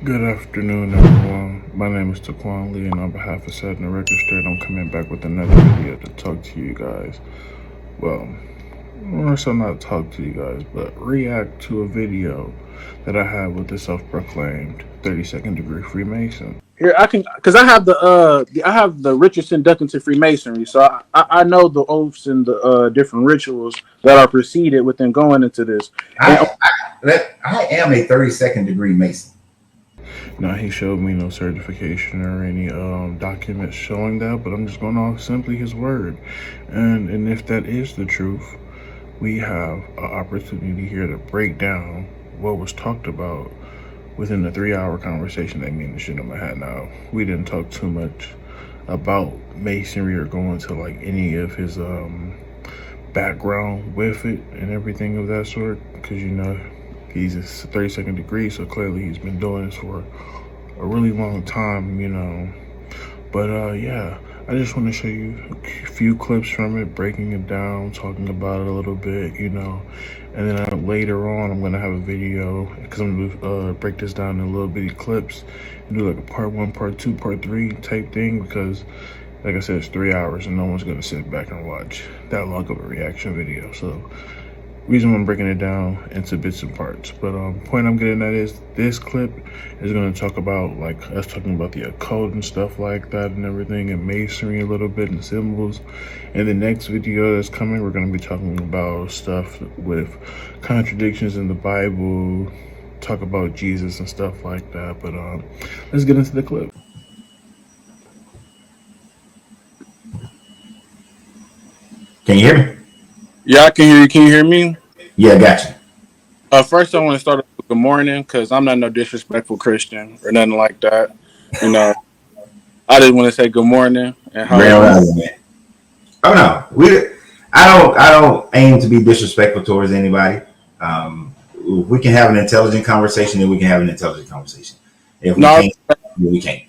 Good afternoon, everyone. My name is Taquan Lee, and on behalf of Setting the Record Straight, I'm coming back with another video to talk to you guys. Well, more so not talk to you guys, but react to a video that I had with the self-proclaimed 32nd degree Freemason. Here I can, because I have the Richardson Duckinson Freemasonry, so I know the oaths and the different rituals that are preceded within going into this. And I am a 32nd degree Mason. Now, he showed me no certification or any documents showing that, but I'm just going off simply his word. And if that is the truth, we have an opportunity here to break down what was talked about within the 3 hour conversation that me and the Shinema had. Now, we didn't talk too much about masonry or go into like any of his background with it and everything of that sort, because he's a 32nd degree, so clearly he's been doing this for a really long time. But yeah, I just want to show you a few clips from it, breaking it down, talking about it a little bit. And then later on, I'm going to have a video, because I'm going to break this down in little bitty clips and do like a part 1, part 2, part 3 type thing, because like I said, it's 3 hours and no one's going to sit back and watch that long of a reaction video. So reason why I'm breaking it down into bits and parts. But point I'm getting at is this clip is going to talk about like us talking about the occult and stuff like that and everything, and masonry a little bit and symbols. In the next video that's coming, we're going to be talking about stuff with contradictions in the Bible, talk about Jesus and stuff like that. But let's get into the clip. Can you hear me? yeah, I can hear you. Can you hear me? Yeah, I got you. First, I want to start off with good morning, because I'm not no disrespectful Christian or nothing like that. You know, I just want to say good morning and how Grand everyone. Rising, man. Oh no, I don't aim to be disrespectful towards anybody. We can have an intelligent conversation, and we can have an intelligent conversation. If we No, can't, then we can't.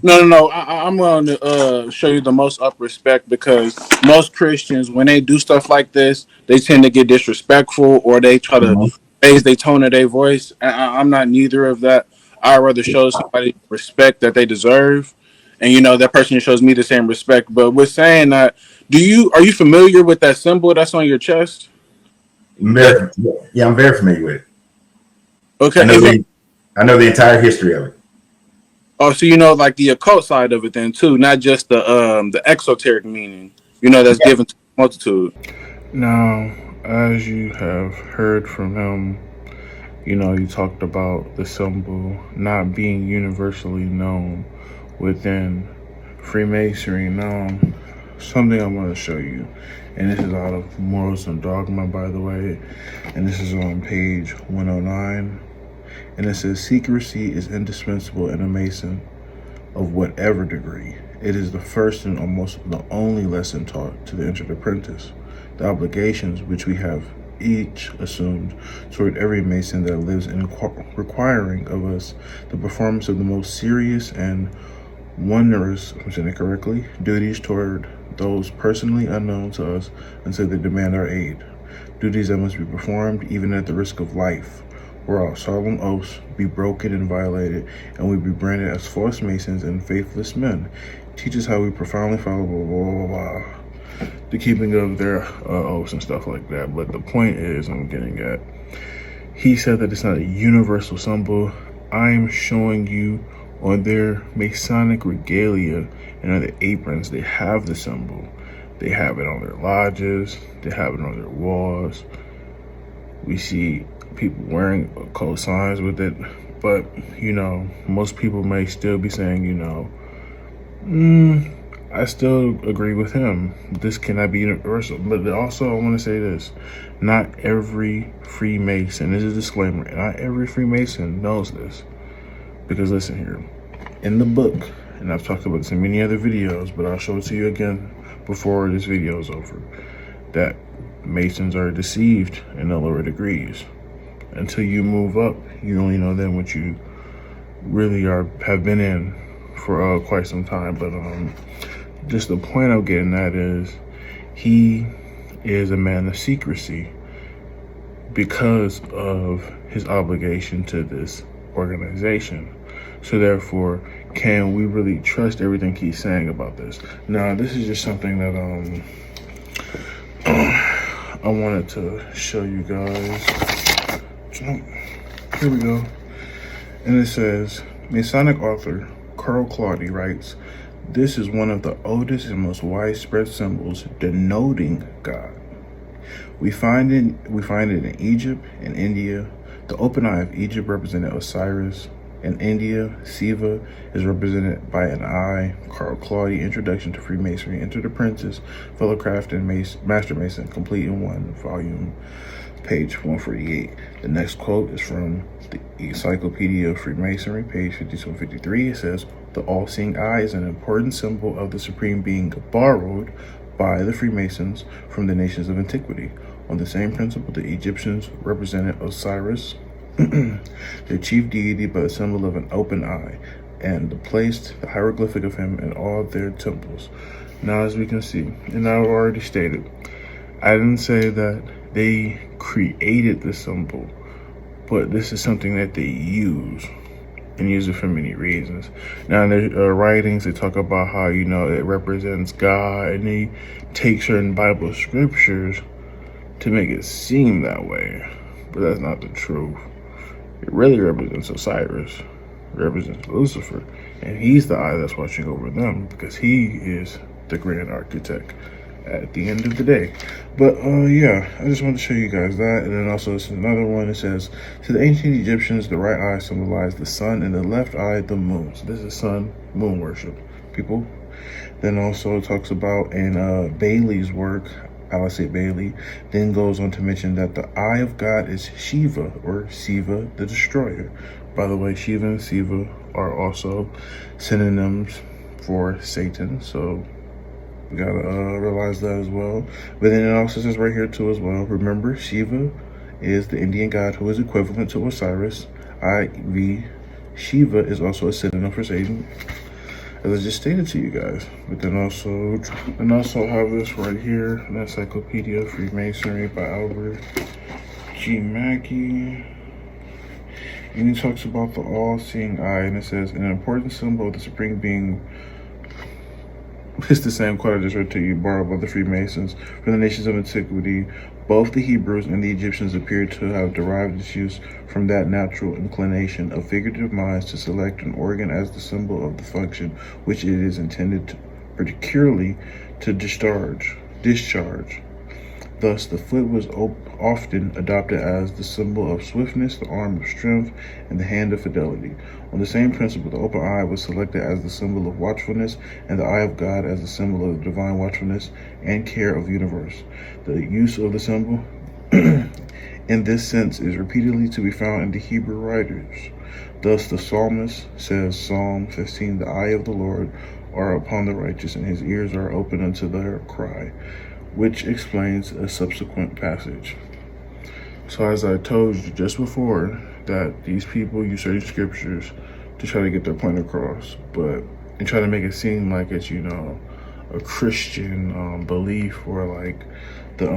no. I'm going to show you the most up respect, because most Christians, when they do stuff like this, they tend to get disrespectful, or they try to Mhm. raise their tone of their voice. I'm not neither of that. I'd rather show somebody respect that they deserve, and that person shows me the same respect. But with saying that, are you familiar with that symbol that's on your chest? That Yeah, I'm very familiar with it. okay? I know If you the I know the entire history of it. Oh, so like the occult side of it then too, not just the exoteric meaning, that's Yeah. given to the multitude. Now, as you have heard from him, you talked about the symbol not being universally known within Freemasonry. Now, something I'm going to show you, and this is out of Morals and Dogma, by the way, and this is on page 109, and it says, secrecy is indispensable in a Mason of whatever degree. It is the first and almost the only lesson taught to the entered apprentice. The obligations which we have each assumed toward every Mason that lives in requiring of us the performance of the most serious and wondrous, if I'm saying it correctly, duties toward those personally unknown to us until they demand our aid. Duties that must be performed even at the risk of life, or our solemn oaths be broken and violated, and we be branded as false Masons and faithless men. Teach us how we profoundly follow blah, blah, blah, blah, the keeping of their oaths and stuff like that. But the point is, I'm getting at, he said that it's not a universal symbol. I'm showing you on their Masonic regalia and on their aprons, they have the symbol. They have it on their lodges, they have it on their walls. We see people wearing occult signs with it, but most people may still be saying, I still agree with him. This cannot be universal. But also, I want to say this: not every Freemason, this is a disclaimer, not every Freemason knows this. Because listen here, in the book, and I've talked about this in many other videos, but I'll show it to you again before this video is over, that Masons are deceived in the lower degrees. Until you move up, you only know then what you really have been in for quite some time. But just the point I'm getting at is, he is a man of secrecy because of his obligation to this organization. So therefore, can we really trust everything he's saying about this? Now, this is just something that I wanted to show you guys. Here we go. And it says, Masonic author Carl Claudy writes, this is one of the oldest and most widespread symbols denoting God. We find it in Egypt and India. The open eye of Egypt represented Osiris. In India, Siva is represented by an eye. Carl Claudy, Introduction to Freemasonry, Enter the Apprentice, Fellow Craft and Master Mason, complete in one volume, page 148. The next quote is from the Encyclopedia of Freemasonry, page 52 and 53. It says, the all-seeing eye is an important symbol of the supreme being borrowed by the Freemasons from the nations of antiquity. On the same principle, the Egyptians represented Osiris, their chief deity, by the symbol of an open eye, and placed the hieroglyphic of him in all their temples. Now, as we can see, and I've already stated, I didn't say that they created the symbol, but this is something that they use, and use it for many reasons. Now, in their writings, they talk about how, it represents God, and they take certain Bible scriptures to make it seem that way, but that's not the truth. It really represents Osiris, it represents Lucifer, and he's the eye that's watching over them because he is the grand architect at the end of the day. But yeah, I just wanted to show you guys that. And then also this is another one. It says, to the ancient Egyptians, the right eye symbolized the sun and the left eye the moon. So this is sun moon worship, people. Then also it talks about in Bailey's work, Alice A. Bailey, then goes on to mention that the eye of God is Shiva, or Siva the destroyer. By the way, Shiva and Siva are also synonyms for Satan, so we gotta realize that as well. But then it also says right here too as well, remember, Shiva is the Indian god who is equivalent to Osiris, i.e. Shiva is also a synonym for Satan, as I just stated to you guys. But then also have this right here, an Encyclopedia of Freemasonry by Albert G. Mackey. And he talks about the all-seeing eye, and it says, an important symbol of the supreme being. It's the same quote I just read to you, borrowed by the Freemasons from the nations of antiquity. Both the Hebrews and the Egyptians appear to have derived its use from that natural inclination of figurative minds to select an organ as the symbol of the function which it is intended particularly to discharge. Thus, the foot was often adopted as the symbol of swiftness, the arm of strength, and the hand of fidelity. On the same principle, the open eye was selected as the symbol of watchfulness, and the eye of God as the symbol of the divine watchfulness and care of the universe. The use of the symbol in this sense is repeatedly to be found in the Hebrew writers. Thus, the psalmist says, Psalm 15, the eye of the Lord are upon the righteous, and his ears are open unto their cry, which explains a subsequent passage. So as I told you just before, that these people use certain scriptures to try to get their point across, and try to make it seem like it's, a Christian belief, or like the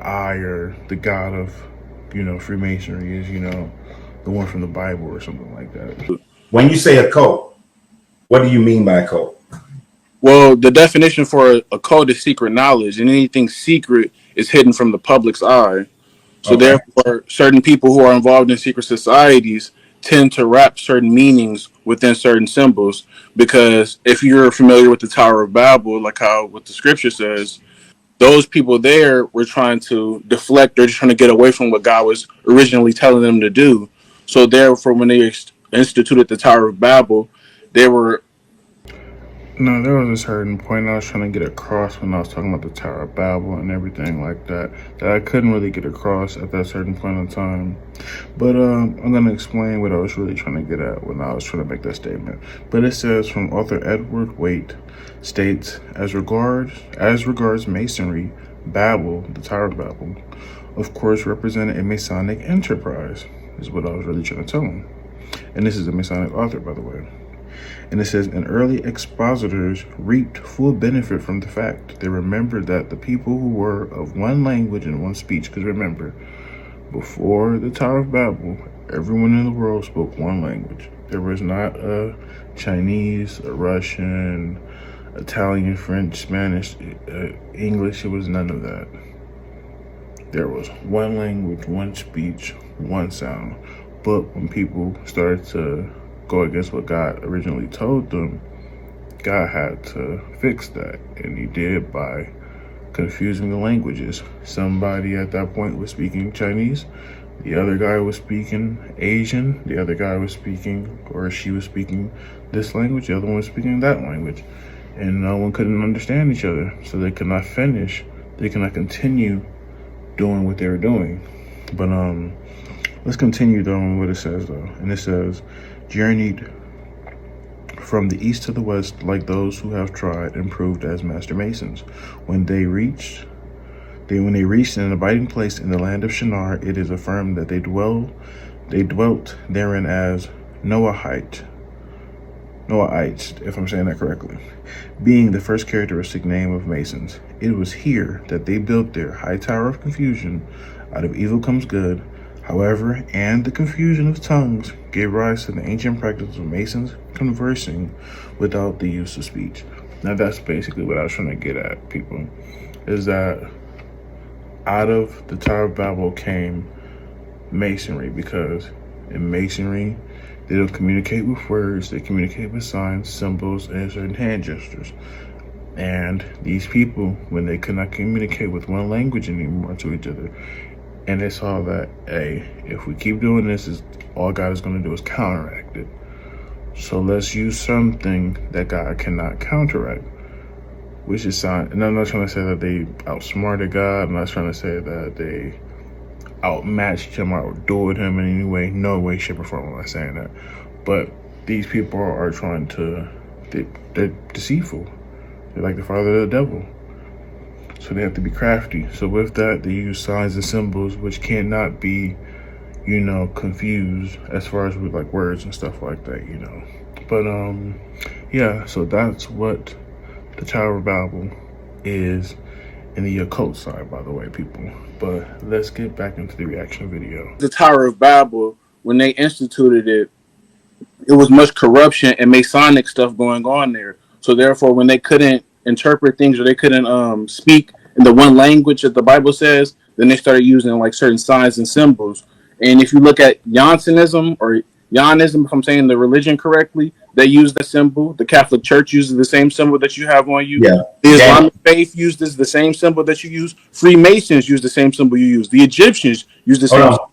eye or the God of, Freemasonry is, the one from the Bible or something like that. When you say a cult, what do you mean by a cult? Well, the definition for a cult is secret knowledge, and anything secret is hidden from the public's eye. So Okay. therefore, certain people who are involved in secret societies tend to wrap certain meanings within certain symbols. Because if you're familiar with the Tower of Babel, like how what the scripture says, those people there were trying to deflect or just trying to get away from what God was originally telling them to do. So therefore, when they instituted the Tower of Babel, they were. No, there was a certain point I was trying to get across when I was talking about the Tower of Babel and everything like that I couldn't really get across at that certain point in time. But I'm going to explain what I was really trying to get at when I was trying to make that statement. But it says, from author Edward Waite, states, as regards Masonry, Babel, the Tower of Babel, of course represented a Masonic enterprise, is what I was really trying to tell him. And this is a Masonic author, by the way. And it says, and early expositors reaped full benefit from the fact. They remembered that the people who were of one language and one speech, because remember, before the Tower of Babel, Everyone in the world spoke one language. There was not a Chinese, a Russian, Italian, French, Spanish, English. It was none of that. There was one language, one speech, one sound. But when people started to go against what God originally told them, God had to fix that. And he did by confusing the languages. Somebody at that point was speaking Chinese. The other guy was speaking Asian. The other guy was speaking, or she was speaking this language. The other one was speaking that language. And no one couldn't understand each other. So they could not finish. They could not continue doing what they were doing. But let's continue though on what it says though. And it says, journeyed from the east to the west like those who have tried and proved as master masons. When they reached an abiding place in the land of Shinar, it is affirmed that they dwelt therein as Noahites, if I'm saying that correctly, being the first characteristic name of Masons. It was here that they built their high tower of confusion. Out of evil comes good, however, and the confusion of tongues gave rise to the ancient practice of Masons conversing without the use of speech. Now that's basically what I was trying to get at, people, is that out of the Tower of Babel came Masonry, because in Masonry, they don't communicate with words, they communicate with signs, symbols, and certain hand gestures. And these people, when they could not communicate with one language anymore to each other, and they saw that, hey, if we keep doing this, all God is going to do is counteract it. So let's use something that God cannot counteract, which is sign. And I'm not trying to say that they outsmarted God. I'm not trying to say that they outmatched him, outdoed him in any way. No way, shape, or form am I saying that. But these people are trying to, they're deceitful. They're like the father of the devil. So they have to be crafty. So with that, they use signs and symbols, which cannot be, confused as far as with like words and stuff like that, But yeah, so that's what the Tower of Babel is in the occult side, by the way, people. But let's get back into the reaction video. The Tower of Babel, when they instituted it, it was much corruption and Masonic stuff going on there. So therefore, when they couldn't interpret things or they couldn't speak in the one language that the Bible says, then they started using like certain signs and symbols. And if you look at Jansenism or Janism, if I'm saying the religion correctly, they use that symbol. The Catholic Church uses the same symbol that you have on you. Yeah. The Islamic faith uses the same symbol that you use. Freemasons use the same symbol you use. The Egyptians use the Hold same. on.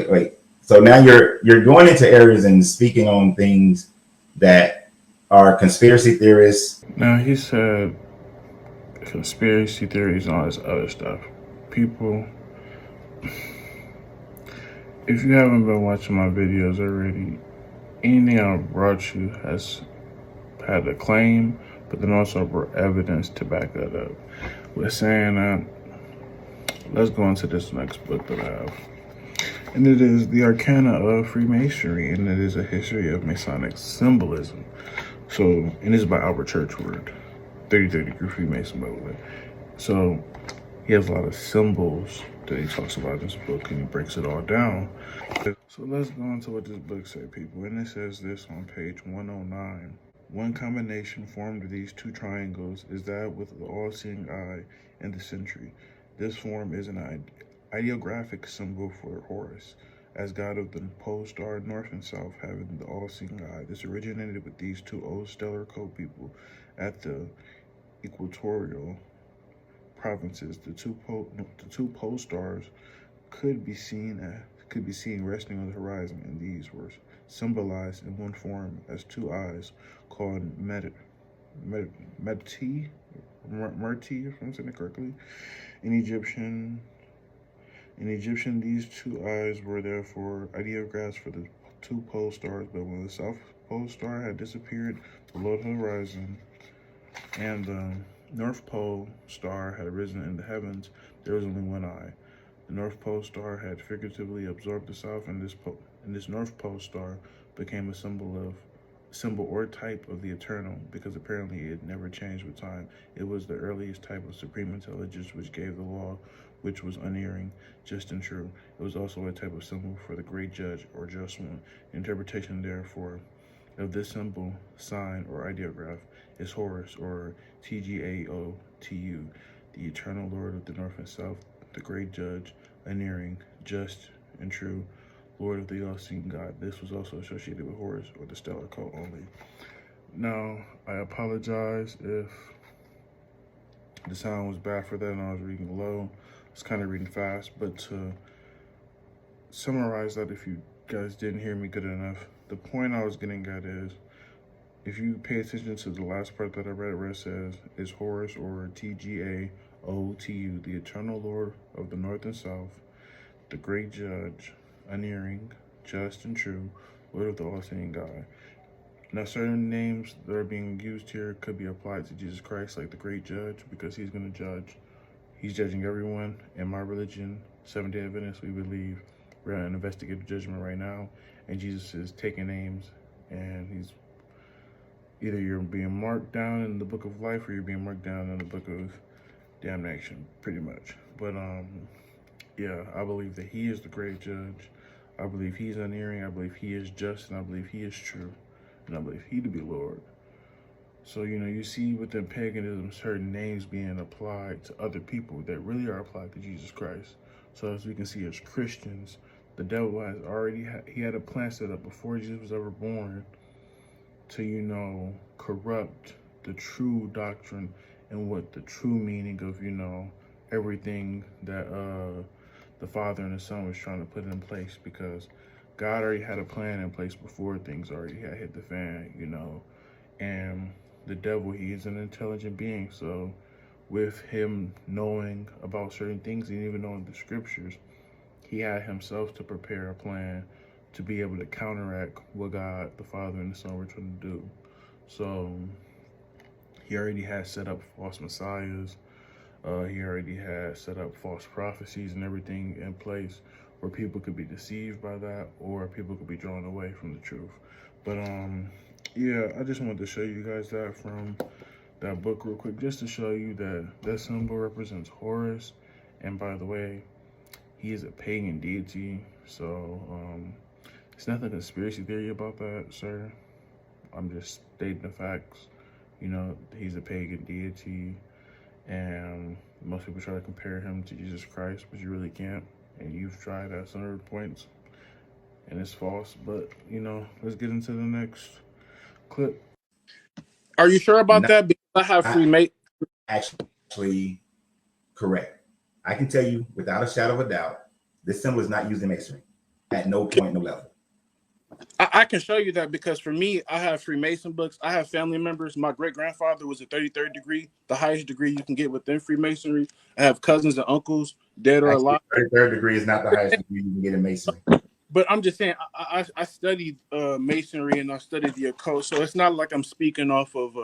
Wait. So now you're going into areas and speaking on things that are conspiracy theorists. Now he said conspiracy theories and all this other stuff. People, if you haven't been watching my videos already, anything I brought you has had a claim, but then also brought evidence to back that up. With saying that, let's go into this next book that I have. And it is The Arcana of Freemasonry, and it is a history of Masonic symbolism. So, and it's by Albert Churchward, 33rd degree Freemason, by the way. So, he has a lot of symbols that he talks about in this book, and he breaks it all down. So let's go into what this book says, people. And it says this on page 109. One combination formed of these two triangles is that with the all-seeing eye in the century. This form is an ideographic symbol for Horus, as god of the pole star north and south, having the all-seeing eye. This originated with these two old stellar code people at the equatorial provinces. The two pole stars could be seen resting on the horizon, and these were symbolized in one form as two eyes called Merti, if I'm saying it correctly. In Egyptian, these two eyes were therefore ideographs for the two pole stars, but when the South Pole star had disappeared below the horizon and the North Pole star had risen in the heavens, there was only one eye. The North Pole star had figuratively absorbed the South, and this North Pole star became a symbol of symbol or type of the eternal, because apparently it never changed with time. It was the earliest type of supreme intelligence which gave the law, which was unerring, just and true. It was also a type of symbol for the great judge or just one. Interpretation, therefore, of this symbol, sign, or ideograph is Horus, or TGAOTU, the eternal Lord of the North and South, the great judge, unerring, just and true, Lord of the all-seeing God. This was also associated with Horus, or the stellar cult only. Now, I apologize if the sound was bad for that and I was reading low. I was kind of reading fast, but to summarize that, if you guys didn't hear me good enough, the point I was getting at is, if you pay attention to the last part that I read, where it says, is Horus, or TGAOTU, the eternal Lord of the North and South, the great judge, unerring, just and true, Lord of the all-seeing God. Now, certain names that are being used here could be applied to Jesus Christ, like the great judge, because he's going to judge. He's judging everyone. In my religion, Seventh-day Adventists, we believe we're at an investigative judgment right now, and Jesus is taking names, and he's either you're being marked down in the book of life or you're being marked down in the book of damnation, pretty much. But yeah, I believe that he is the great judge. I believe he's unerring. I believe he is just, and I believe he is true, and I believe he to be Lord. So, you see within paganism certain names being applied to other people that really are applied to Jesus Christ. So as we can see as Christians, the devil has already he had a plan set up before Jesus was ever born to, corrupt the true doctrine and what the true meaning of, everything that the Father and the Son was trying to put in place, because God already had a plan in place before things already had hit the fan, and the devil, he is an intelligent being. So with him knowing about certain things and even knowing the scriptures, he had himself to prepare a plan to be able to counteract what God, the Father, and the Son were trying to do. So he already had set up false messiahs. He already had set up false prophecies and everything in place where people could be deceived by that, or people could be drawn away from the truth. But yeah, I just wanted to show you guys that from that book real quick, just to show you that that symbol represents Horus. And by the way, he is a pagan deity, so it's nothing conspiracy theory about that, sir. I'm just stating the facts. He's a pagan deity, and most people try to compare him to Jesus Christ, but you really can't. And you've tried at some other points, and it's false. But let's get into the next clip. Are you sure about No, that? Because I have Freemason. actually correct. I can tell you without a shadow of a doubt, this symbol is not used in masonry at no point, no level. I can show you that, because for me, I have Freemason books. I have family members. My great-grandfather was a 33rd degree, the highest degree you can get within Freemasonry. I have cousins and uncles, dead or Actually, alive. 33rd degree is not the highest degree you can get in masonry. But I'm just saying, I studied Masonry and I studied the occult, so it's not like I'm speaking off of.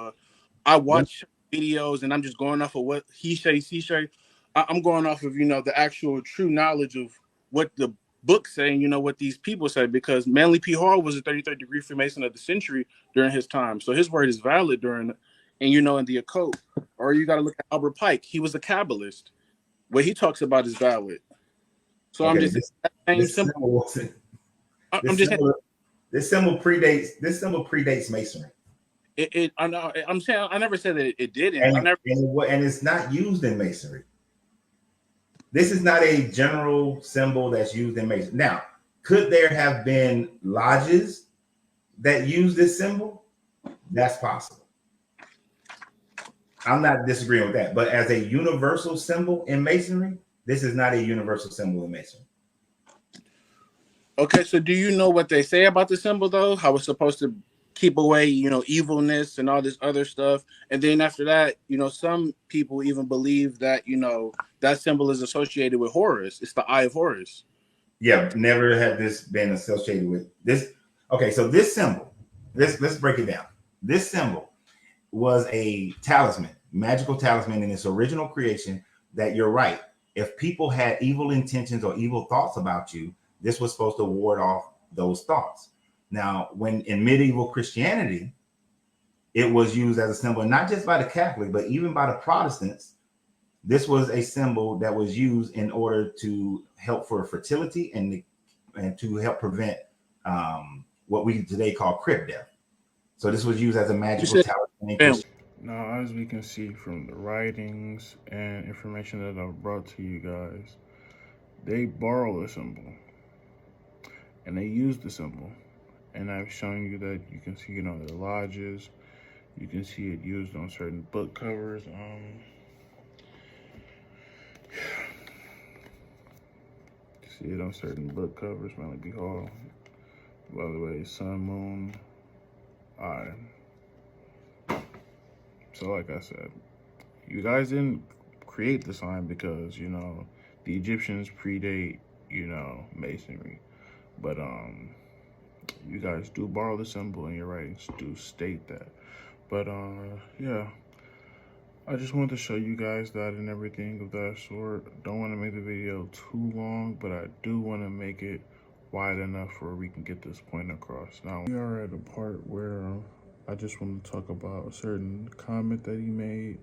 I watch videos and I'm just going off of what he say, she say. I'm going off of the actual true knowledge of what the books say, and what these people say, because Manly P. Hall was a 33rd degree Freemason of the century during his time, so his word is valid during, and in the occult. Or you got to look at Albert Pike. He was a Kabbalist. What he talks about is valid. So I'm Okay, just this symbol wasn't. I'm just saying. This symbol predates masonry. I know. I'm saying I never said that it didn't. And it's not used in masonry. This is not a general symbol that's used in masonry. Now, could there have been lodges that use this symbol? That's possible. I'm not disagreeing with that. But as a universal symbol in masonry, this is not a universal symbol in masonry. Okay, so do you know what they say about the symbol, though? How it's supposed to keep away, evilness and all this other stuff. And then after that, some people even believe that, that symbol is associated with Horus. It's the Eye of Horus. Yeah, never had this been associated with this. Okay, so this symbol, let's break it down. This symbol was a talisman, magical talisman in its original creation, that you're right. If people had evil intentions or evil thoughts about you, this was supposed to ward off those thoughts. Now, when in medieval Christianity, it was used as a symbol, not just by the Catholic, but even by the Protestants. This was a symbol that was used in order to help for fertility and to help prevent what we today call crib death. So this was used as a magical talisman. Now, as we can see from the writings and information that I've brought to you guys, they borrow the symbol and they use the symbol. And I've shown you that you can see, their lodges. You can see it used on certain book covers. See it on certain book covers. Might be called, by the way, Sun, Moon, Eye. So, like I said, you guys didn't create the sign because the Egyptians predate masonry, but you guys do borrow the symbol, and your writings do state that. But yeah, I just wanted to show you guys that and everything of that sort. Don't want to make the video too long, but I do want to make it wide enough where we can get this point across. Now, we are at a part where I just want to talk about a certain comment that he made,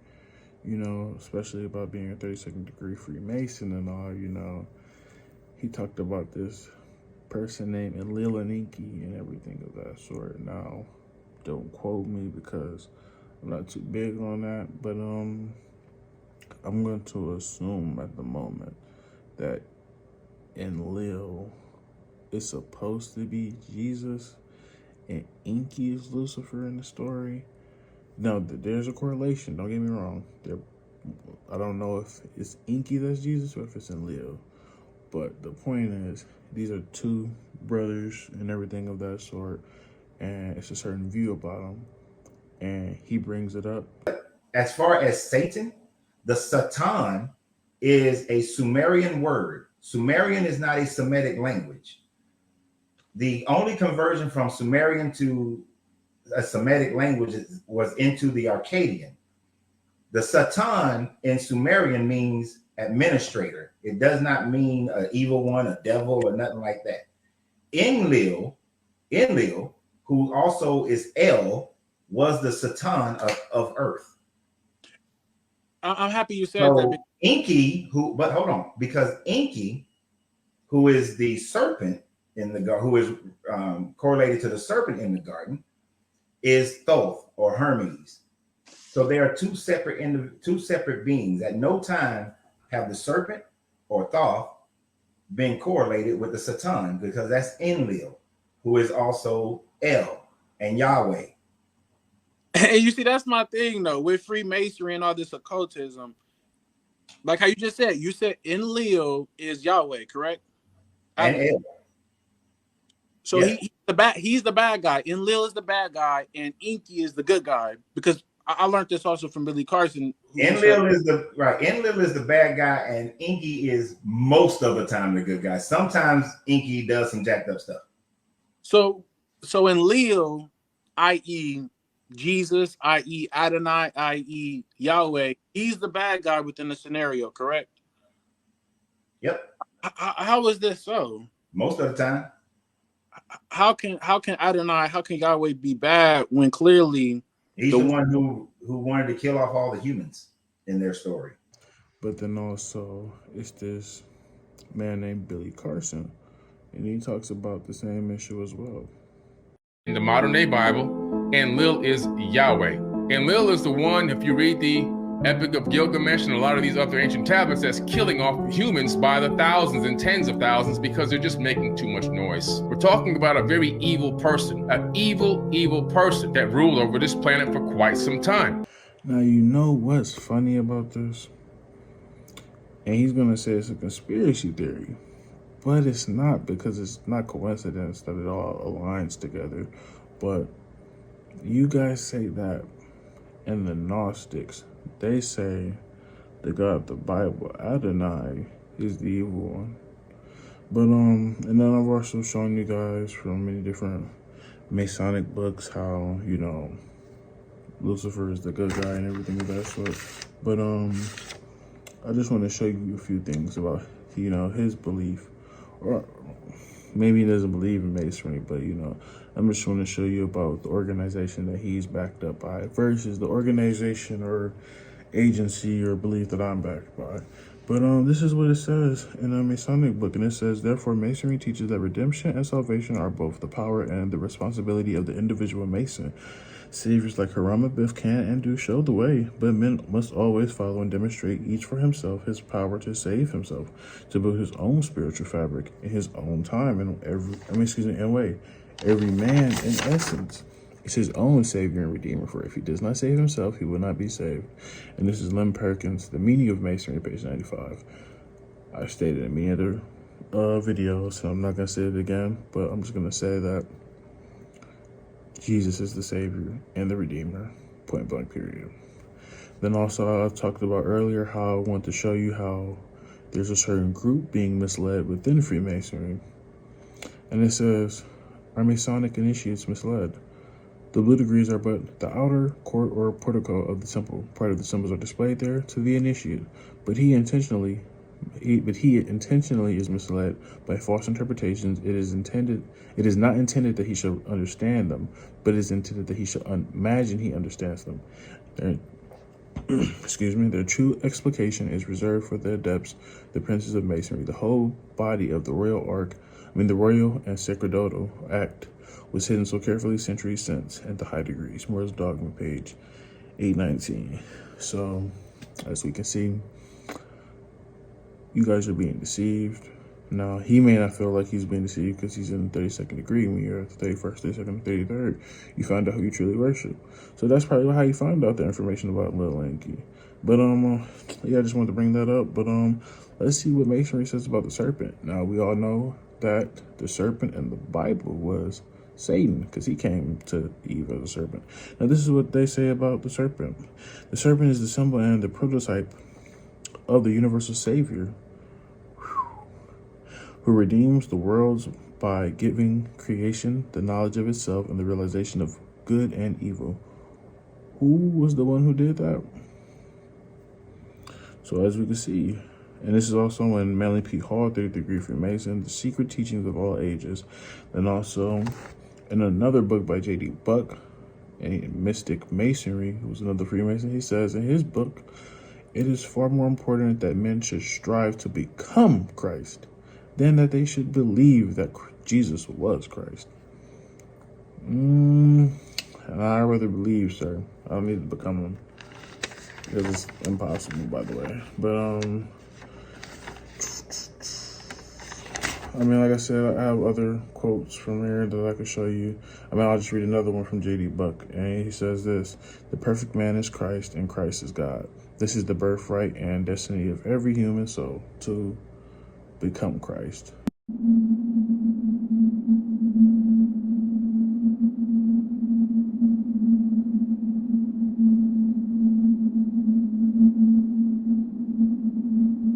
especially about being a 32nd degree Freemason and all, he talked about this person named Lil and Inky and everything of that sort. Now, don't quote me because I'm not too big on that, but I'm going to assume at the moment that Lil is supposed to be Jesus and Inky is Lucifer in the story. Now, there's a correlation, don't get me wrong. I don't know if it's Inky that's Jesus or if it's Lil. But the point is, these are two brothers and everything of that sort, and it's a certain view about them, and he brings it up. As far as Satan, the Satan is a Sumerian word. Sumerian is not a Semitic language. The only conversion from Sumerian to a Semitic language was into the Akkadian. The Satan in Sumerian means administrator. It does not mean an evil one, a devil, or nothing like that. Enlil, who also is El, was the Satan of Earth. I'm happy you said that. Inky, but hold on, because Inky, who is the serpent in the garden, who is correlated to the serpent in the garden, is Thoth or Hermes. So there are two separate beings. At no time have the serpent or Thoth been correlated with the Satan, because that's Enlil, who is also El and Yahweh. And you see, that's my thing though, with Freemasonry and all this occultism. Like how you said Enlil is Yahweh, correct? And El. So yeah. He's the bad guy. Enlil is the bad guy, and Inky is the good guy. Because I learned this also from Billy Carson. Enlil is the bad guy, and Inky is most of the time the good guy. Sometimes Inky does some jacked up stuff. So Enlil, i.e. Jesus, i.e. Adonai, i.e. Yahweh, he's the bad guy within the scenario, correct? Yep. How is this so? Most of the time. How can Adonai, how can Yahweh be bad when clearly he's the one who wanted to kill off all the humans in their story? But then also it's this man named Billy Carson, and he talks about the same issue as well. In the modern day Bible, Enlil is Yahweh. Enlil is the one, if you read the Epic of Gilgamesh and a lot of these other ancient tablets, that's killing off humans by the thousands and tens of thousands because they're just making too much noise. We're talking about a very evil person, an evil person that ruled over this planet for quite some time. Now, you know what's funny about this? And he's going to say it's a conspiracy theory, but it's not, because it's not coincidence that it all aligns together. But you guys say that, and the Gnostics, they say the God of the Bible, Adonai, is the evil one. But and then I've also shown you guys from many different Masonic books how, Lucifer is the good guy and everything of that sort. But I just want to show you a few things about, his belief. Or maybe he doesn't believe in Masonry, but I'm just want to show you about the organization that he's backed up by versus the organization or agency or belief that I'm backed by. But this is what it says in a Masonic book, and it says, therefore, Masonry teaches that redemption and salvation are both the power and the responsibility of the individual Mason. Saviors like Hiram Abiff can and do show the way, but men must always follow and demonstrate each for himself his power to save himself, to build his own spiritual fabric in his own time and way. Every man, in essence, is his own savior and redeemer, for if he does not save himself, he will not be saved. And this is Lynn Perkins, The Meaning of Masonry, page 95. I stated in many other videos, so I'm not going to say it again, but I'm just going to say that Jesus is the Savior and the Redeemer, point blank, period. Then also I talked about earlier how I want to show you how there's a certain group being misled within Freemasonry. And it says, are Masonic initiates misled? The blue degrees are but the outer court or portico of the temple. Part of the symbols are displayed there to the initiate, but he intentionally is misled by false interpretations. It is not intended that he should understand them, but it is intended that he should imagine he understands them. Their true explication is reserved for the adepts, the princes of Masonry. The whole body of the Royal and Sacerdotal Act was hidden so carefully centuries since at the high degrees. Moore's Dogma, page 819. So, as we can see, you guys are being deceived. Now, he may not feel like he's being deceived because he's in the 32nd degree. When you're at the 31st, 32nd, 33rd, you find out who you truly worship. So that's probably how you find out the information about Lil Lanky. But, I just wanted to bring that up. But, let's see what Masonry says about the serpent. Now, we all know that the serpent in the Bible was Satan, because he came to Eve as a serpent. Now, this is what they say about the serpent. The serpent is the symbol and the prototype of the universal Savior who redeems the worlds by giving creation the knowledge of itself and the realization of good and evil. Who was the one who did that? So as we can see, and this is also in Manly P. Hall, 30th degree Freemason, The Secret Teachings of All Ages. And also in another book by J.D. Buck, a Mystic Masonry, who's another Freemason, he says in his book, it is far more important that men should strive to become Christ than that they should believe that Jesus was Christ. And I rather believe, sir. I don't need to become him, because it's impossible, by the way. But like I said, I have other quotes from here that I could show you. I'll just read another one from J.D. Buck, and he says this: the perfect man is Christ, and Christ is God. This is the birthright and destiny of every human soul, to become Christ.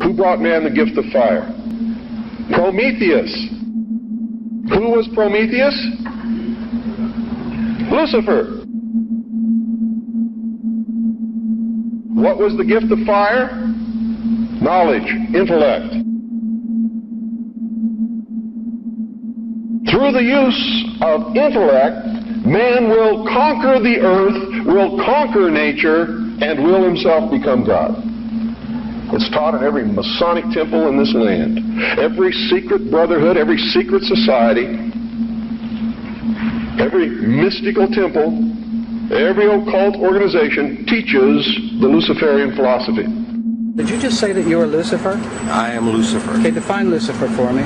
Who brought man the gift of fire? Prometheus. Who was Prometheus? Lucifer. What was the gift of fire? Knowledge, intellect. Through the use of intellect, man will conquer the earth, will conquer nature, and will himself become God. It's taught in every Masonic temple in this land. Every secret brotherhood, every secret society, every mystical temple, every occult organization teaches the Luciferian philosophy. Did you just say that you are Lucifer? I am Lucifer. Okay, define Lucifer for me.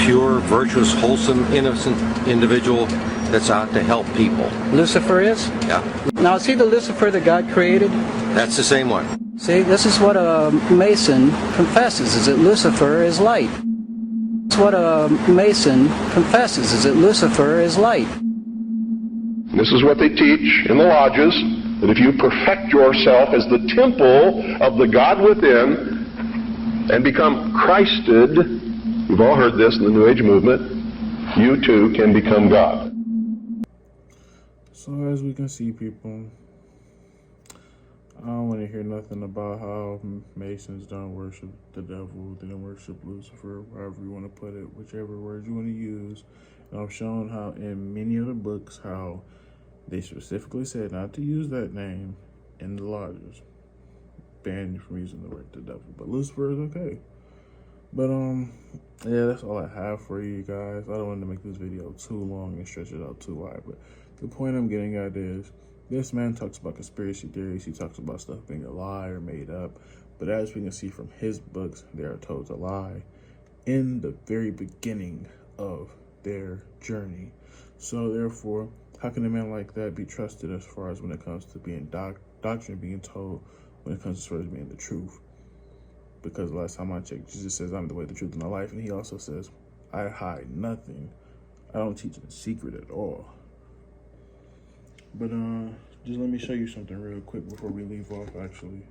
Pure, virtuous, wholesome, innocent individual that's out to help people. Lucifer is? Yeah. Now, is he the Lucifer that God created? That's the same one. See, this is what a Mason confesses, is that Lucifer is light. That's what a Mason confesses, is that Lucifer is light. This is what they teach in the lodges, that if you perfect yourself as the temple of the God within and become Christed, you've all heard this in the New Age movement, you too can become God. So as we can see, people, I don't want to hear nothing about how Masons don't worship the devil, they don't worship Lucifer, however you want to put it, whichever words you want to use. And I've shown how in many other books how they specifically said not to use that name in the lodges, banned you from using the word the devil. But Lucifer is okay. But yeah, that's all I have for you guys. I don't want to make this video too long and stretch it out too wide, but the point I'm getting at is this man talks about conspiracy theories. He talks about stuff being a lie or made up, but as we can see from his books, they are told to lie in the very beginning of their journey. So therefore, how can a man like that be trusted as far as when it comes to being doctrine being told, when it comes as far as being the truth? Because last time I checked, Jesus says, I'm the way, the truth, and the life. And he also says, I hide nothing. I don't teach in secret at all. But just let me show you something real quick before we leave off, actually.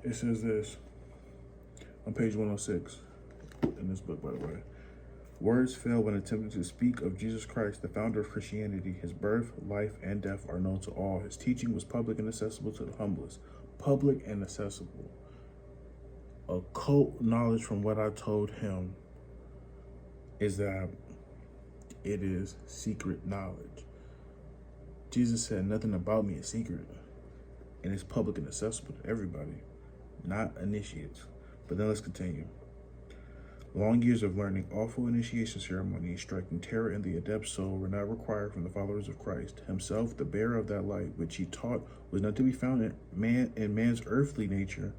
It says this on page 106 in this book, by the way. Words fail when attempting to speak of Jesus Christ, the founder of Christianity. His birth, life, and death are known to all. His teaching was public and accessible to the humblest. Public and accessible. Occult knowledge, from what I told him, is that it is secret knowledge. Jesus said nothing about me is secret, and it's public and accessible to everybody, not initiates. But then let's continue. Long years of learning awful initiation ceremonies, striking terror in the adept soul, were not required from the followers of Christ. Himself, the bearer of that light, which he taught was not to be found in man's earthly nature.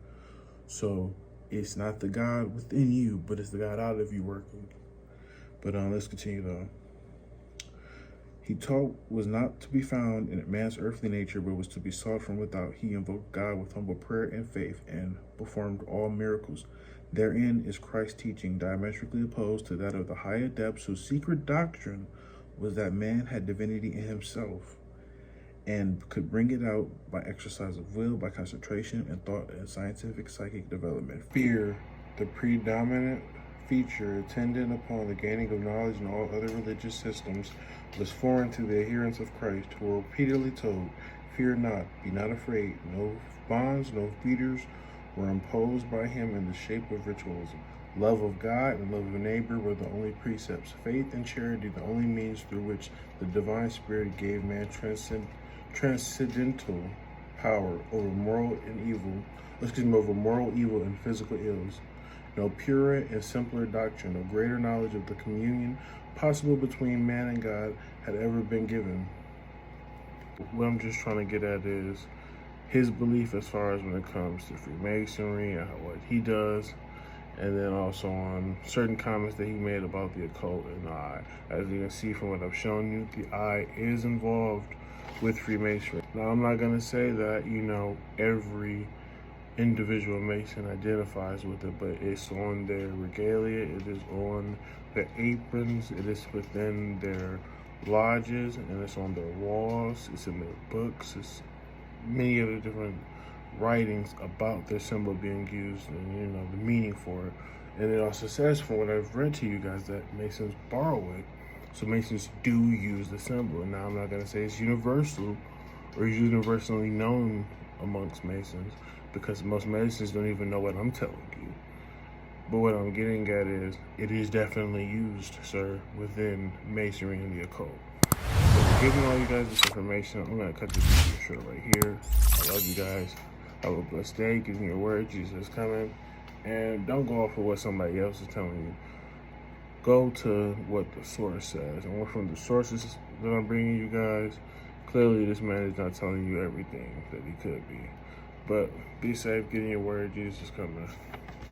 So it's not the God within you, but it's the God out of you working. But let's continue though. He taught was not to be found in man's earthly nature, but was to be sought from without. He invoked God with humble prayer and faith, and performed all miracles. Therein is Christ's teaching diametrically opposed to that of the high adepts, whose secret doctrine was that man had divinity in himself and could bring it out by exercise of will, by concentration and thought and scientific psychic development. Fear, the predominant feature attendant upon the gaining of knowledge in all other religious systems, was foreign to the adherents of Christ, who were repeatedly told, fear not, be not afraid. No bonds, no fetters were imposed by him in the shape of ritualism. Love of God and love of neighbor were the only precepts. Faith and charity the only means through which the divine spirit gave man transcendental power over moral evil and physical ills. No purer and simpler doctrine, no greater knowledge of the communion possible between man and God had ever been given. What I'm just trying to get at is his belief as far as when it comes to Freemasonry and what he does, and then also on certain comments that he made about the occult and the eye. As you can see from what I've shown you, the eye is involved with Freemasonry. Now, I'm not going to say that, every individual Mason identifies with it, but it's on their regalia, it is on their aprons, it is within their lodges, and it's on their walls, it's in their books, it's many other different writings about their symbol being used and the meaning for it. And it also says, from what I've read to you guys, that Masons borrow it. So Masons do use the symbol. Now, I'm not going to say it's universal or universally known amongst Masons, because most Masons don't even know what I'm telling you. But what I'm getting at is, it is definitely used, sir, within Masonry and the occult. So giving all you guys this information, I'm going to cut this video short right here. I love you guys. Have a blessed day. Give me your word. Jesus is coming. And don't go off of what somebody else is telling you. Go to what the source says. And from the sources that I'm bringing you guys, clearly this man is not telling you everything that he could be. But be safe. Get in your word. Jesus is coming.